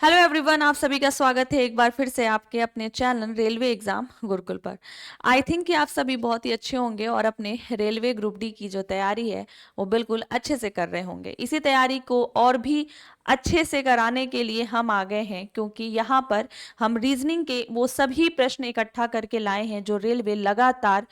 Hello everyone, आप सभी का स्वागत है एक बार फिर से आपके अपने चैनल रेलवे एग्जाम गुरुकुल पर। आई थिंक कि आप सभी बहुत ही अच्छे होंगे और अपने रेलवे ग्रुप डी की जो तैयारी है वो बिल्कुल अच्छे से कर रहे होंगे। इसी तैयारी को और भी अच्छे से कराने के लिए हम आ गए हैं, क्योंकि यहाँ पर हम रीजनिंग के वो सभी प्रश्न इकट्ठा करके लाए हैं जो रेलवे लगातार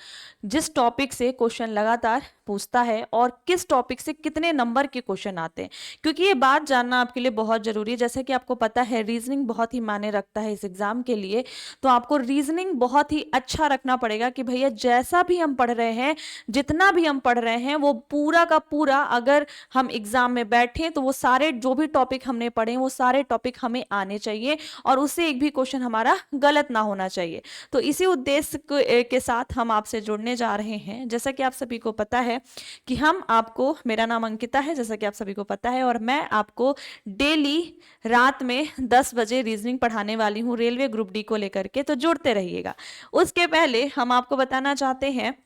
जिस टॉपिक से क्वेश्चन लगातार पूछता है और किस टॉपिक से कितने नंबर के क्वेश्चन आते हैं। क्योंकि ये बात जानना आपके लिए बहुत जरूरी है। जैसे कि आपको पता है रीजनिंग बहुत ही मायने रखता है इस एग्जाम के लिए, तो आपको रीजनिंग बहुत ही अच्छा रखना पड़ेगा कि भैया जैसा भी हम पढ़ रहे हैं, जितना भी हम पढ़ रहे हैं, वो पूरा का पूरा अगर हम एग्जाम में बैठे तो वो सारे जो भी टॉपिक हमने पढ़े वो सारे टॉपिक हमें आने चाहिए और उससे एक भी क्वेश्चन हमारा गलत ना होना चाहिए। तो इसी उद्देश्य के साथ हम आपसे जुड़ने जा रहे हैं। जैसा कि आप सभी को पता है कि हम आपको, मेरा नाम अंकिता है जैसा कि आप सभी को पता है, और मैं आपको डेली रात में 10 बजे रीजनिंग पढ़ाने वाली हूँ रेलवे ग्रुप डी को लेकर के। तो जुड़ते रहिएगा। उसके पहले हम आपको बताना चाहते हैं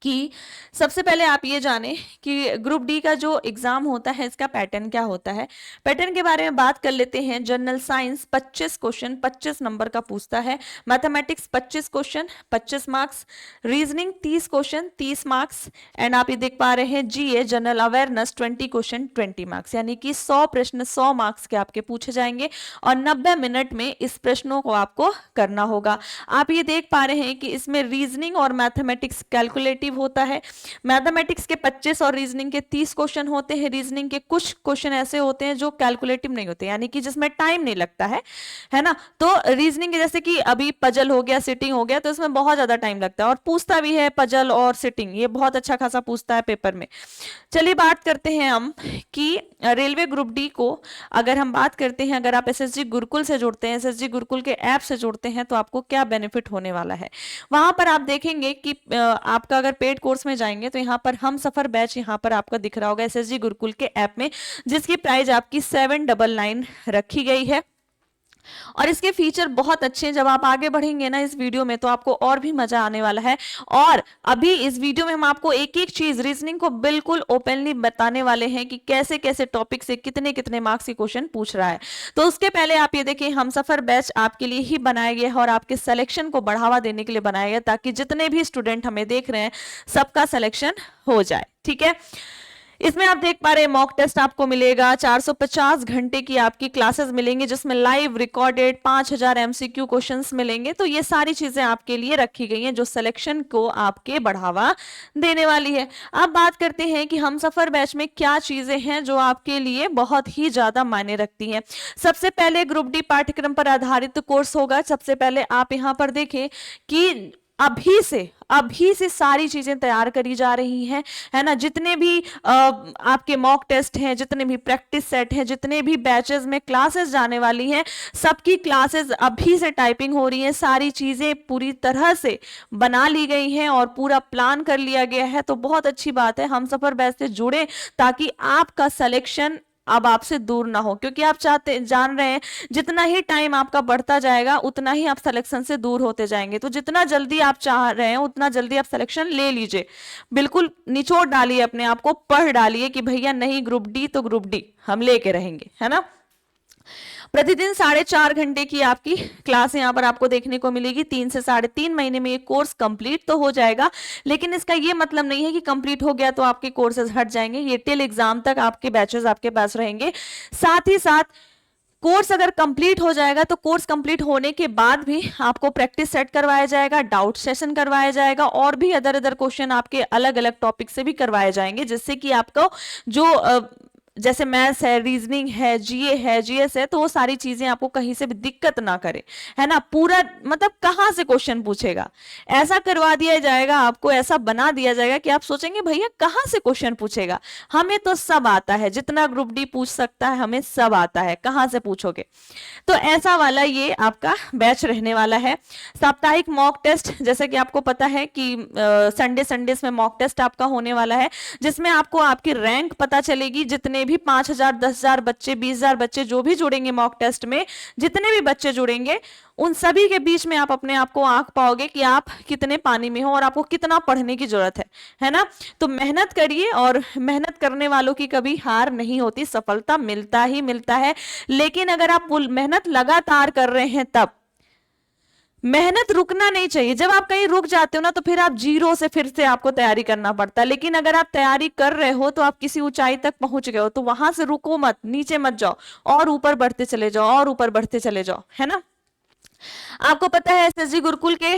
कि सबसे पहले आप ये जानें कि ग्रुप डी का जो एग्जाम होता है इसका पैटर्न क्या होता है। पैटर्न के बारे में बात कर लेते हैं। जनरल साइंस 25 क्वेश्चन 25 नंबर का पूछता है। Mathematics 25 question 25 marks. Reasoning 30 question 30 marks. And आप ये देख पा रहे हैं जीए जनरल अवेयरनेस 20 क्वेश्चन 20 मार्क्स, यानी कि 100 प्रश्न 100 मार्क्स के आपके पूछे जाएंगे और 90 मिनट में इस प्रश्नों को आपको करना होगा। आप ये देख पा रहे हैं कि इसमें रीजनिंग और मैथमेटिक्स कैलकुलेटिव होता है। मैथमेटिक्स के 25 और रीजनिंग के 30 क्वेश्चन होते हैं। रीजनिंग के कुछ क्वेश्चन ऐसे होते हैं जो कैलकुलेटिव नहीं होते, यानी कि जिसमें टाइम नहीं लगता है ना। तो रीजनिंग जैसे कि अभी पजल हो गया, सिटिंग हो गया, तो इसमें बहुत ज्यादा टाइम लगता है और पूछता भी है पजल और सिटिंग, ये बहुत अच्छा खासा पूछता है पेपर में। चलिए बात करते हैं हम कि रेलवे ग्रुप डी को अगर हम बात करते हैं, अगर आप एसएसजी गुरुकुल से जुड़ते हैं, एसएसजी गुरुकुल के ऐप से जुड़ते हैं, तो आपको क्या बेनिफिट होने वाला है। वहां पर आप देखेंगे कि आपका अगर पेड कोर्स में जाएंगे तो यहाँ पर हम सफर बैच यहाँ पर आपका दिख रहा होगा एसएसजी गुरुकुल के ऐप में, जिसकी प्राइस आपकी 799 रखी गई है। और इसके फीचर बहुत अच्छे हैं। जब आप आगे बढ़ेंगे ना इस वीडियो में तो आपको और भी मजा आने वाला है। और अभी इस वीडियो में हम आपको एक एक चीज रीजनिंग को बिल्कुल ओपनली बताने वाले हैं कि कैसे कैसे टॉपिक से कितने कितने मार्क्स के क्वेश्चन पूछ रहा है। तो उसके पहले आप ये देखिए, हम सफर बैच आपके लिए ही बनाया गया है और आपके सिलेक्शन को बढ़ावा देने के लिए बनाया गया, ताकि जितने भी स्टूडेंट हमें देख रहे हैं सबका सिलेक्शन हो जाए। ठीक है। इसमें आप देख पा रहे हैं मॉक टेस्ट आपको मिलेगा, 450 घंटे की आपकी क्लासेस मिलेंगी, जिसमें लाइव रिकॉर्डेड 5000 एमसीक्यू क्वेश्चंस मिलेंगे। तो ये सारी चीजें आपके लिए रखी गई हैं जो सिलेक्शन को आपके बढ़ावा देने वाली है। अब बात करते हैं कि हम सफर बैच में क्या चीजें हैं जो आपके लिए बहुत ही ज्यादा मायने रखती हैं। सबसे पहले ग्रुप डी पाठ्यक्रम पर आधारित कोर्स होगा। सबसे पहले आप यहाँ पर देखें कि अभी से सारी चीजें तैयार करी जा रही हैं, है ना। जितने भी आपके मॉक टेस्ट हैं, जितने भी प्रैक्टिस सेट हैं, जितने भी बैचेस में क्लासेस जाने वाली हैं, सबकी क्लासेस अभी से टाइपिंग हो रही हैं। सारी चीजें पूरी तरह से बना ली गई हैं और पूरा प्लान कर लिया गया है। तो बहुत अच्छी बात है, हम सफर बैच से जुड़े ताकि आपका सिलेक्शन अब आपसे दूर ना हो, क्योंकि आप जान रहे हैं जितना ही टाइम आपका बढ़ता जाएगा उतना ही आप सिलेक्शन से दूर होते जाएंगे। तो जितना जल्दी आप चाह रहे हैं उतना जल्दी आप सिलेक्शन ले लीजिए। बिल्कुल निचोड़ डालिए अपने आप को, पढ़ डालिए कि भैया नहीं ग्रुप डी तो ग्रुप डी हम लेके रहेंगे, है ना। प्रतिदिन 4.5 घंटे की आपकी क्लास यहाँ पर आपको देखने को मिलेगी। 3 से 3.5 महीने में ये कोर्स कंप्लीट तो हो जाएगा, लेकिन इसका ये मतलब नहीं है कि कंप्लीट हो गया तो आपके कोर्सेज हट जाएंगे। ये टिल एग्जाम तक आपके बैचेस आपके पास रहेंगे। साथ ही साथ कोर्स अगर कंप्लीट हो जाएगा तो कोर्स कंप्लीट होने के बाद भी आपको प्रैक्टिस सेट करवाया जाएगा, डाउट सेशन करवाया जाएगा और भी अदर अदर क्वेश्चन आपके अलग अलग टॉपिक से भी करवाए जाएंगे, जिससे कि आपको जो जैसे मैथ्स है, रीजनिंग है, जीए है, जीएस है, तो वो सारी चीजें आपको कहीं से भी दिक्कत ना करे, है ना। पूरा मतलब कहाँ से क्वेश्चन पूछेगा ऐसा करवा दिया जाएगा, आपको ऐसा बना दिया जाएगा कि आप सोचेंगे भैया कहाँ से क्वेश्चन पूछेगा, हमें तो सब आता है, जितना ग्रुप डी पूछ सकता है हमें सब आता है, कहाँ से पूछोगे। तो ऐसा वाला ये आपका बैच रहने वाला है। साप्ताहिक मॉक टेस्ट, जैसे कि आपको पता है कि संडे में मॉक टेस्ट आपका होने वाला है, जिसमें आपको आपकी रैंक पता चलेगी। जितने जितने भी 5,000, 10,000 बच्चे, 20,000 बच्चे जो भी जुड़ेंगे मॉक टेस्ट में, जितने भी बच्चे जुड़ेंगे उन सभी के बीच में आप अपने आप को आंक पाओगे कि आप कितने पानी में हो और आपको कितना पढ़ने की जरूरत है ना। तो मेहनत करिए, और मेहनत करने वालों की कभी हार नहीं होती, सफलता मिलता ही मिलता है। लेकिन अगर आप मेहनत लगातार कर रहे हैं तब मेहनत रुकना नहीं चाहिए। जब आप कहीं रुक जाते हो ना तो फिर आप जीरो से फिर से आपको तैयारी करना पड़ता है। लेकिन अगर आप तैयारी कर रहे हो तो आप किसी ऊंचाई तक पहुंच गए हो तो वहां से रुको मत, नीचे मत जाओ, और ऊपर बढ़ते चले जाओ, और ऊपर बढ़ते चले जाओ, है ना। आपको पता है एसएसजी गुरुकुल के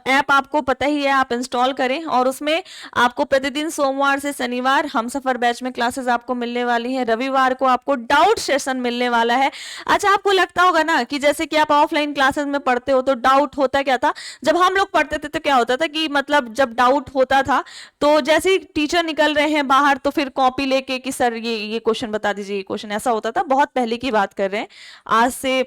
ऐप आपको पता ही है, आप इंस्टॉल करें, और उसमें आपको प्रतिदिन सोमवार से शनिवार हमसफर बैच में क्लासेस आपको मिलने वाली है। रविवार को आपको डाउट सेशन मिलने वाला है। अच्छा, आपको लगता होगा ना कि जैसे कि आप ऑफलाइन क्लासेस में पढ़ते हो तो डाउट होता क्या था, जब हम लोग पढ़ते थे तो क्या होता था कि मतलब जब डाउट होता था तो जैसे ही टीचर निकल रहे हैं बाहर तो फिर कॉपी लेके कि सर ये क्वेश्चन बता दीजिए, ये क्वेश्चन, ऐसा होता था। बहुत पहले की बात कर रहे हैं, आज से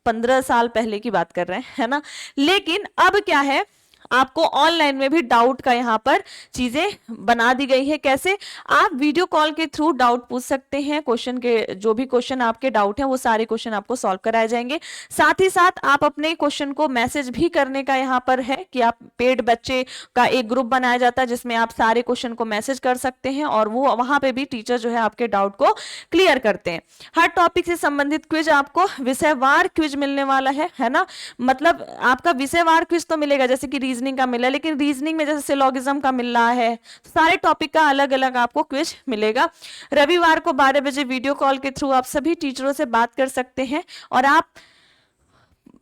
15 साल पहले की बात कर रहे हैं, है ना। लेकिन अब क्या है, आपको ऑनलाइन में भी डाउट का यहाँ पर चीजें बना दी गई है। कैसे? आप वीडियो कॉल के थ्रू डाउट पूछ सकते हैं। क्वेश्चन के जो भी क्वेश्चन आपके डाउट है वो सारे क्वेश्चन आपको सॉल्व कराए जाएंगे। साथ ही साथ आप अपने क्वेश्चन को मैसेज भी करने का यहाँ पर है कि आप पेड बच्चे का एक ग्रुप बनाया जाता है जिसमें आप सारे क्वेश्चन को मैसेज कर सकते हैं, और वो वहां पे भी टीचर जो है आपके डाउट को क्लियर करते हैं। हर टॉपिक से संबंधित क्विज, आपको विषयवार क्विज मिलने वाला है ना। मतलब आपका विषयवार क्विज तो मिलेगा, जैसे कि रीजनिंग का मिला, लेकिन रीजनिंग में जैसे सिलोगिज्म का मिल रहा है, सारे टॉपिक का अलग अलग आपको क्विज मिलेगा। रविवार को 12 बजे वीडियो कॉल के थ्रू आप सभी टीचरों से बात कर सकते हैं, और आप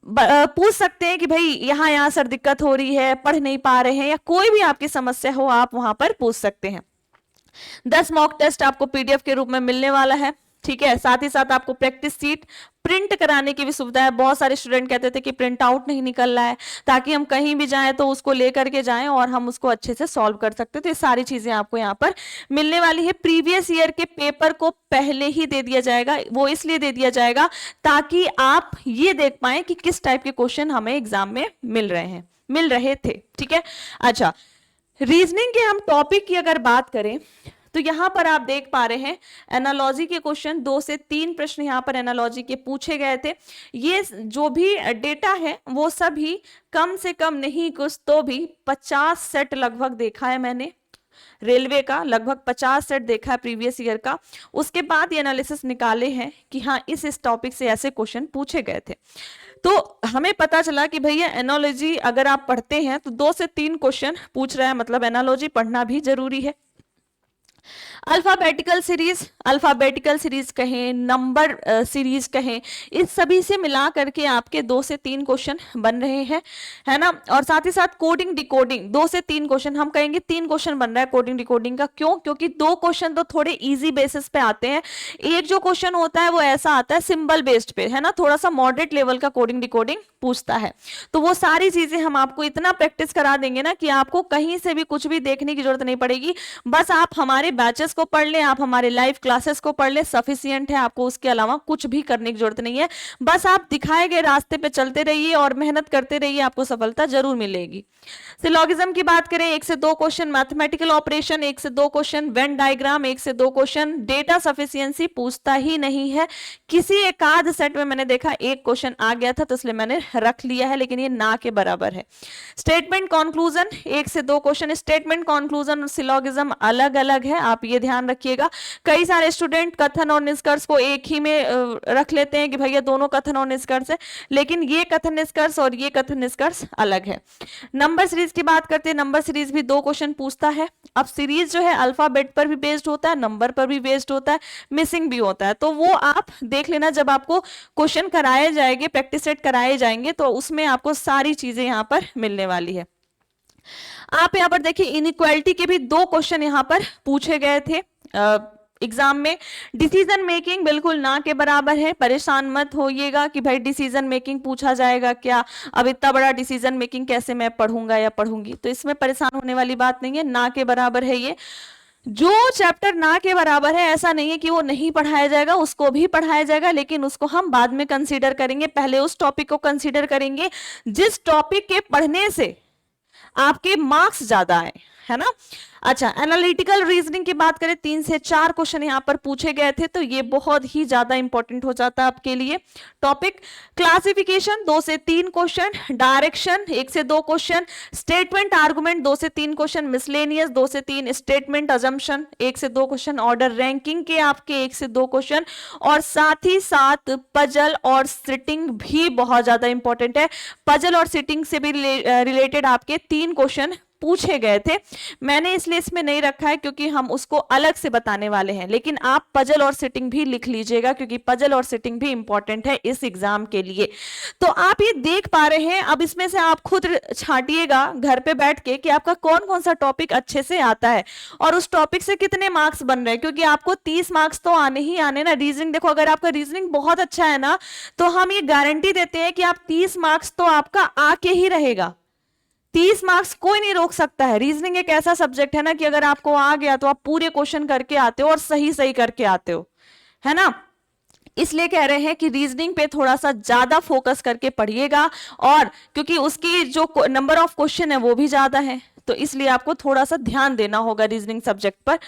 पूछ सकते हैं कि भाई यहाँ सर दिक्कत हो रही है, पढ़ नहीं पा रहे हैं, या कोई भी आपकी समस्या हो आप वहां पर पूछ सकते हैं। 10 मॉक टेस्ट आपको पीडीएफ के रूप में मिलने वाला है, ठीक है। साथ ही साथ आपको प्रैक्टिस सीट प्रिंट कराने की भी सुविधा है। बहुत सारे स्टूडेंट कहते थे कि प्रिंट आउट नहीं निकल रहा है, ताकि हम कहीं भी जाएं तो उसको लेकर के जाएं और हम उसको अच्छे से सॉल्व कर सकते। तो ये सारी चीजें आपको यहाँ पर मिलने वाली है। प्रीवियस ईयर के पेपर को पहले ही दे दिया जाएगा, वो इसलिए दे दिया जाएगा ताकि आप ये देख पाए कि किस टाइप के क्वेश्चन हमें एग्जाम में मिल रहे थे, ठीक है। अच्छा, रीजनिंग के हम टॉपिक की अगर बात करें तो यहां पर आप देख पा रहे हैं एनालॉजी के क्वेश्चन, 2 से 3 प्रश्न यहां पर एनालॉजी के पूछे गए थे। ये जो भी डेटा है वो सभी कम से कम नहीं कुछ तो भी 50 सेट लगभग देखा है मैंने, रेलवे का लगभग 50 सेट देखा है प्रीवियस ईयर का। उसके बाद ये एनालिसिस निकाले हैं कि हाँ इस टॉपिक से ऐसे क्वेश्चन पूछे गए थे। तो हमें पता चला कि भैया एनालॉजी अगर आप पढ़ते हैं तो 2 से 3 क्वेश्चन पूछ रहा है, मतलब एनालॉजी पढ़ना भी जरूरी है। अल्फाबेटिकल सीरीज कहें, नंबर सीरीज कहें, इस सभी से मिला करके आपके 2 से 3 क्वेश्चन बन रहे हैं, है ना। और साथ ही साथ कोडिंग डिकोडिंग 2 से 3 क्वेश्चन, हम कहेंगे 3 क्वेश्चन बन रहा है कोडिंग डिकोडिंग का। क्यों? क्योंकि 2 क्वेश्चन तो थोड़े इजी बेसिस पे आते हैं, एक जो क्वेश्चन होता है वो ऐसा आता है सिंबल बेस्ड पे, है ना, थोड़ा सा मॉडरेट लेवल का कोडिंग डिकोडिंग पूछता है। तो वो सारी चीजें हम आपको इतना प्रैक्टिस करा देंगे ना कि आपको कहीं से भी कुछ भी देखने की जरूरत नहीं पड़ेगी। बस आप हमारे बैचेस को पढ़ लें, आप हमारे लाइव क्लासेस को पढ़ लें, सफिशिएंट है। आपको उसके अलावा कुछ भी करने की जरूरत नहीं है। बस आप दिखाए गए रास्ते पे चलते रहिए और मेहनत करते रहिए, आपको सफलता जरूर मिलेगी। सिलोगिज्म की बात करें, 1 से 2 क्वेश्चन मैथमेटिकल ऑपरेशन, 1 से 2 क्वेश्चन वेन डायग्राम, 1 से 2 क्वेश्चन डेटा सफिशिएंसी पूछता ही नहीं है। किसी एक आध सेट में मैंने देखा एक क्वेश्चन आ गया था तो इसलिए मैंने रख लिया है, लेकिन ये ना के बराबर है। स्टेटमेंट कंक्लूजन, 1 से 2 क्वेश्चन। स्टेटमेंट कंक्लूजन और सिलोगिज्म अलग अलग है, आप ये ध्यान रखिएगा। कई सारे स्टूडेंट कथन और निष्कर्ष को एक ही में रख लेते हैं कि भैया दोनों कथन और निष्कर्ष है, लेकिन ये कथन निष्कर्ष और ये कथन निष्कर्ष अलग है। नंबर सीरीज की बात करते हैं, नंबर सीरीज भी 2 क्वेश्चन पूछता है। अब सीरीज जो है अल्फाबेट पर भी बेस्ड होता है, नंबर पर भी बेस्ड होता है, मिसिंग भी होता है, तो वो आप देख लेना जब आपको क्वेश्चन कराए जाएंगे, प्रैक्टिस सेट कराए जाएंगे तो उसमें आपको सारी चीजें यहां पर मिलने वाली है। आप यहां पर देखिए इनइक्वालिटी के भी 2 क्वेश्चन यहां पर पूछे गए थे एग्जाम में। डिसीजन मेकिंग बिल्कुल ना के बराबर है, परेशान मत होइएगा कि भाई डिसीजन मेकिंग पूछा जाएगा क्या, अब इतना बड़ा डिसीजन मेकिंग कैसे मैं पढ़ूंगा या पढ़ूंगी, तो इसमें परेशान होने वाली बात नहीं है, ना के बराबर है ये। जो चैप्टर ना के बराबर है ऐसा नहीं है कि वो नहीं पढ़ाया जाएगा, उसको भी पढ़ाया जाएगा, लेकिन उसको हम बाद में कंसीडर करेंगे। पहले उस टॉपिक को कंसीडर करेंगे जिस टॉपिक के पढ़ने से आपके मार्क्स ज्यादा आए, है ना। अच्छा, एनालिटिकल रीजनिंग की बात करें, 3 से 4 क्वेश्चन यहाँ पर पूछे गए थे, तो ये बहुत ही ज्यादा इंपॉर्टेंट हो जाता है आपके लिए टॉपिक। क्लासिफिकेशन 2 से 3 क्वेश्चन, डायरेक्शन 1 से 2 क्वेश्चन, स्टेटमेंट आर्गुमेंट 2 से 3 क्वेश्चन, मिसलेनियस 2 से 3, स्टेटमेंट अजम्पशन 1 से 2 क्वेश्चन, ऑर्डर रैंकिंग के आपके 1 से 2 क्वेश्चन, और साथ ही साथ पजल और सिटिंग भी बहुत ज्यादा इंपॉर्टेंट है। पजल और सिटिंग से भी रिलेटेड आपके 3 क्वेश्चन पूछे गए थे। मैंने इसलिए इसमें नहीं रखा है क्योंकि हम उसको अलग से बताने वाले हैं, लेकिन आप पजल और सिटिंग भी लिख लीजिएगा क्योंकि पजल और सिटिंग भी इंपॉर्टेंट है इस एग्जाम के लिए। तो आप ये देख पा रहे हैं, अब इसमें से आप खुद छांटिएगा घर पे बैठ के कि आपका कौन कौन सा टॉपिक अच्छे से आता है और उस टॉपिक से कितने मार्क्स बन रहे हैं, क्योंकि आपको 30 मार्क्स तो आने ही आने ना। रीजनिंग देखो, अगर आपका रीजनिंग बहुत अच्छा है ना, तो हम ये गारंटी देते हैं कि आप 30 मार्क्स तो आपका आके ही रहेगा। 30 मार्क्स कोई नहीं रोक सकता है। रीजनिंग एक ऐसा सब्जेक्ट है ना कि अगर आपको आ गया तो आप पूरे क्वेश्चन करके आते हो और सही सही करके आते हो, है ना। इसलिए कह रहे हैं कि रीजनिंग पे थोड़ा सा ज्यादा फोकस करके पढ़िएगा, और क्योंकि उसकी जो नंबर ऑफ क्वेश्चन है वो भी ज्यादा है, तो इसलिए आपको थोड़ा सा ध्यान देना होगा रीजनिंग सब्जेक्ट पर।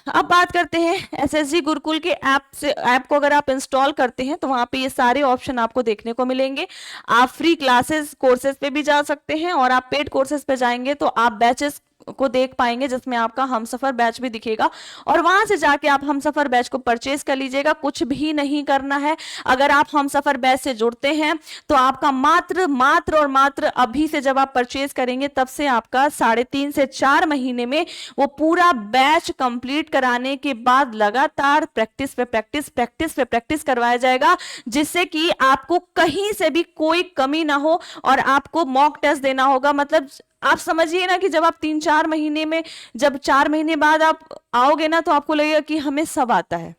अब बात करते हैं एसएसजी गुरुकुल के ऐप को अगर आप इंस्टॉल करते हैं तो वहां पे ये सारे ऑप्शन आपको देखने को मिलेंगे। आप फ्री क्लासेस कोर्सेज पे भी जा सकते हैं, और आप पेड कोर्सेज पे जाएंगे तो आप बैचेस को देख पाएंगे जिसमें आपका हमसफर बैच भी दिखेगा, और वहां से जाके आप हमसफर बैच को परचेज कर लीजिएगा। कुछ भी नहीं करना है। अगर आप हमसफर बैच से जुड़ते हैं तो आपका मात्र और मात्र अभी से जब आप परचेज करेंगे तब से आपका 3.5 से 4 महीने में वो पूरा बैच कंप्लीट कराने के बाद लगातार प्रैक्टिस पे प्रैक्टिस करवाया जाएगा, जिससे कि आपको कहीं से भी कोई कमी ना हो और आपको मॉक टेस्ट देना होगा। मतलब आप समझिए ना कि जब आप 3-4 महीने में, जब 4 महीने बाद आप आओगे ना, तो आपको लगेगा कि हमें सब आता है,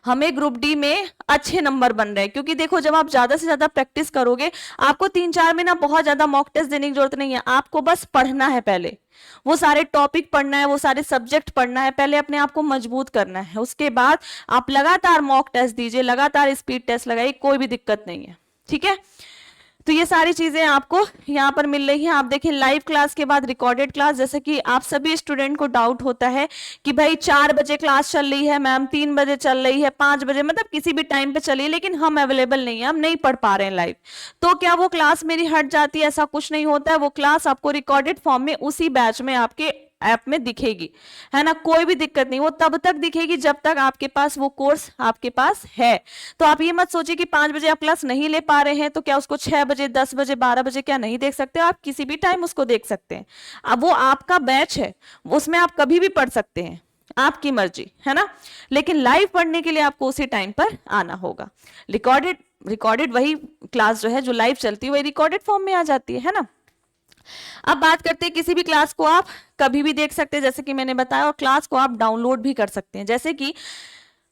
हमें ग्रुप डी में अच्छे नंबर बन रहे हैं। क्योंकि देखो, जब आप ज्यादा से ज्यादा प्रैक्टिस करोगे, आपको 3-4 महीना बहुत ज्यादा मॉक टेस्ट देने की जरूरत नहीं है। आपको बस पढ़ना है, पहले वो सारे टॉपिक पढ़ना है, वो सारे सब्जेक्ट पढ़ना है, पहले अपने आप को मजबूत करना है। उसके बाद आप लगातार मॉक टेस्ट दीजिए, लगातार स्पीड टेस्ट लगाइए, कोई भी दिक्कत नहीं है, ठीक है। तो ये सारी चीजें आपको यहाँ पर मिल रही हैं। आप देखिए, लाइव क्लास के बाद रिकॉर्डेड क्लास, जैसे कि आप सभी स्टूडेंट को डाउट होता है कि भाई 4 बजे क्लास चल रही है मैम, 3 बजे चल रही है, 5 बजे, मतलब किसी भी टाइम पे चलिए, लेकिन हम अवेलेबल नहीं है, हम नहीं पढ़ पा रहे हैं लाइव, तो क्या वो क्लास मेरी हट जाती है? ऐसा कुछ नहीं होता है। वो क्लास आपको रिकॉर्डेड फॉर्म में उसी बैच में आपके ऐप में दिखेगी, है ना। कोई भी दिक्कत नहीं, वो तब तक दिखेगी जब तक आपके पास वो कोर्स आपके पास है। तो आप ये मत सोचिए कि 5 बजे आप क्लास नहीं ले पा रहे हैं तो क्या उसको 6 बजे, 10 बजे, 12 बजे क्या नहीं देख सकते? आप किसी भी टाइम उसको देख सकते हैं। अब वो आपका बैच है, उसमें आप कभी भी पढ़ सकते हैं, आपकी मर्जी, है ना। लेकिन लाइव पढ़ने के लिए आपको उसी टाइम पर आना होगा। रिकॉर्डेड वही क्लास जो है, जो लाइव चलती है, वही रिकॉर्डेड फॉर्म में आ जाती है ना। अब बात करते हैं, किसी भी क्लास को आप कभी भी देख सकते हैं, जैसे कि मैंने बताया, और क्लास को आप डाउनलोड भी कर सकते हैं। जैसे कि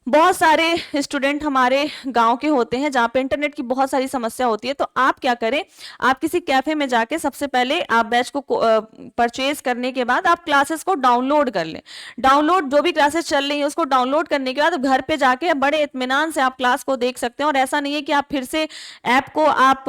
बहुत सारे स्टूडेंट हमारे गांव के होते हैं जहाँ पे इंटरनेट की बहुत सारी समस्या होती है, तो आप क्या करें, आप किसी कैफे में जाके सबसे पहले आप बैच को परचेज करने के बाद आप क्लासेस को डाउनलोड कर लें। डाउनलोड, जो भी क्लासेस चल रही है उसको डाउनलोड करने के बाद घर पे जाके बड़े इत्मीनान से आप क्लास को देख सकते हैं। और ऐसा नहीं है कि आप फिर से ऐप को आप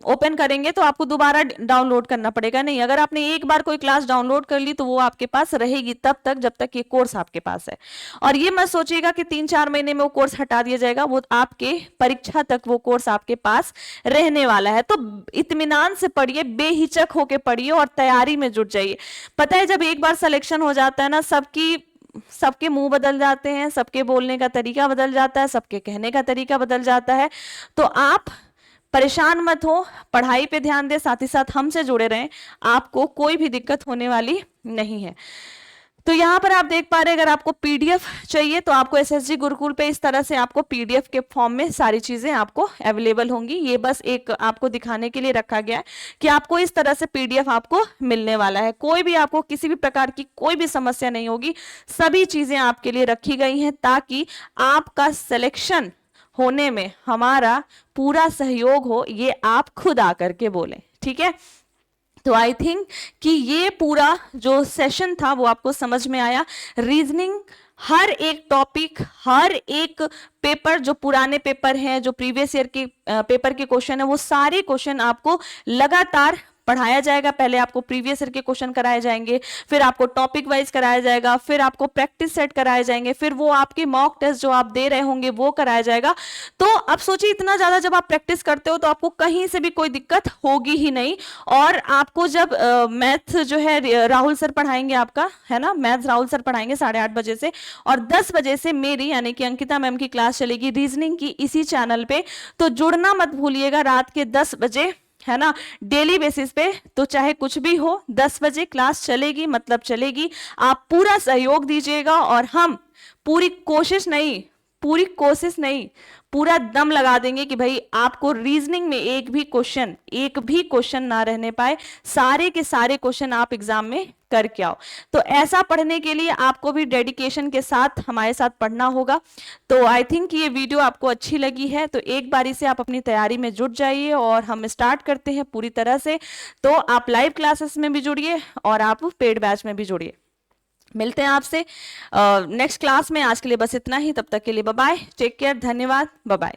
ओपन करेंगे तो आपको दोबारा डाउनलोड करना पड़ेगा, नहीं। अगर आपने एक बार कोई क्लास डाउनलोड कर ली तो वो आपके पास रहेगी तब तक जब तक ये कोर्स आपके पास है। और ये मत सोचिएगा कि 3-4 महीने में वो कोर्स हटा दिया जाएगा, वो आपके परीक्षा तक वो कोर्स आपके पास रहने वाला है। तो इत्मीनान से पढ़िए, बेहिचक होके पढ़िए और तैयारी में जुट जाइए। पता है, जब एक बार सिलेक्शन हो जाता है ना, सबके मुंह बदल जाते हैं, सबके बोलने का तरीका बदल जाता है, सबके कहने का तरीका बदल जाता है। तो आप परेशान मत हो, पढ़ाई पे ध्यान दें, साथ ही साथ हमसे जुड़े रहें, आपको कोई भी दिक्कत होने वाली नहीं है। तो यहाँ पर आप देख पा रहे हैं, अगर आपको पीडीएफ चाहिए तो आपको एसएसजी गुरुकुल पे इस तरह से आपको पीडीएफ के फॉर्म में सारी चीजें आपको अवेलेबल होंगी। ये बस एक आपको दिखाने के लिए रखा गया है कि आपको इस तरह से पीडीएफ आपको मिलने वाला है। कोई भी आपको किसी भी प्रकार की कोई भी समस्या नहीं होगी, सभी चीजें आपके लिए रखी गई हैं ताकि आपका सिलेक्शन होने में हमारा पूरा सहयोग हो, ये आप खुद आकर के बोलें, ठीक है। तो आई थिंक कि ये पूरा जो सेशन था वो आपको समझ में आया। रीजनिंग, हर एक टॉपिक, हर एक पेपर, जो पुराने पेपर हैं, जो प्रीवियस ईयर के पेपर के क्वेश्चन है, वो सारे क्वेश्चन आपको लगातार पढ़ाया जाएगा। पहले आपको प्रीवियस ईयर के क्वेश्चन कराए जाएंगे, फिर आपको टॉपिक वाइज कराया जाएगा, फिर आपको प्रैक्टिस सेट कराए जाएंगे, फिर वो आपके मॉक टेस्ट जो आप दे रहे होंगे वो कराया जाएगा। तो अब सोचिए इतना ज्यादा जब आप प्रैक्टिस करते हो तो आपको कहीं से भी कोई दिक्कत होगी ही नहीं। और आपको जब मैथ जो है राहुल सर पढ़ाएंगे आपका, है ना, मैथ्स राहुल सर पढ़ाएंगे 8:30 बजे से, और 10 बजे से मेरी यानी कि अंकिता मैम की क्लास चलेगी रीजनिंग की इसी चैनल पे। तो जुड़ना मत भूलिएगा रात के 10 बजे, है ना, डेली बेसिस पे। तो चाहे कुछ भी हो 10 बजे क्लास चलेगी मतलब चलेगी। आप पूरा सहयोग दीजिएगा और हम पूरी कोशिश नहीं पूरा दम लगा देंगे कि भाई आपको रीजनिंग में एक भी क्वेश्चन ना रहने पाए, सारे के सारे क्वेश्चन आप एग्जाम में करके आओ। तो ऐसा पढ़ने के लिए आपको भी डेडिकेशन के साथ हमारे साथ पढ़ना होगा। तो आई थिंक ये वीडियो आपको अच्छी लगी है, तो एक बारी से आप अपनी तैयारी में जुट जाइए और हम स्टार्ट करते हैं पूरी तरह से। तो आप लाइव क्लासेस में भी जुड़िए और आप पेड बैच में भी जुड़िए। मिलते हैं आपसे नेक्स्ट क्लास में। आज के लिए बस इतना ही, तब तक के लिए बाय बाय, टेक केयर, धन्यवाद, बाय बाय।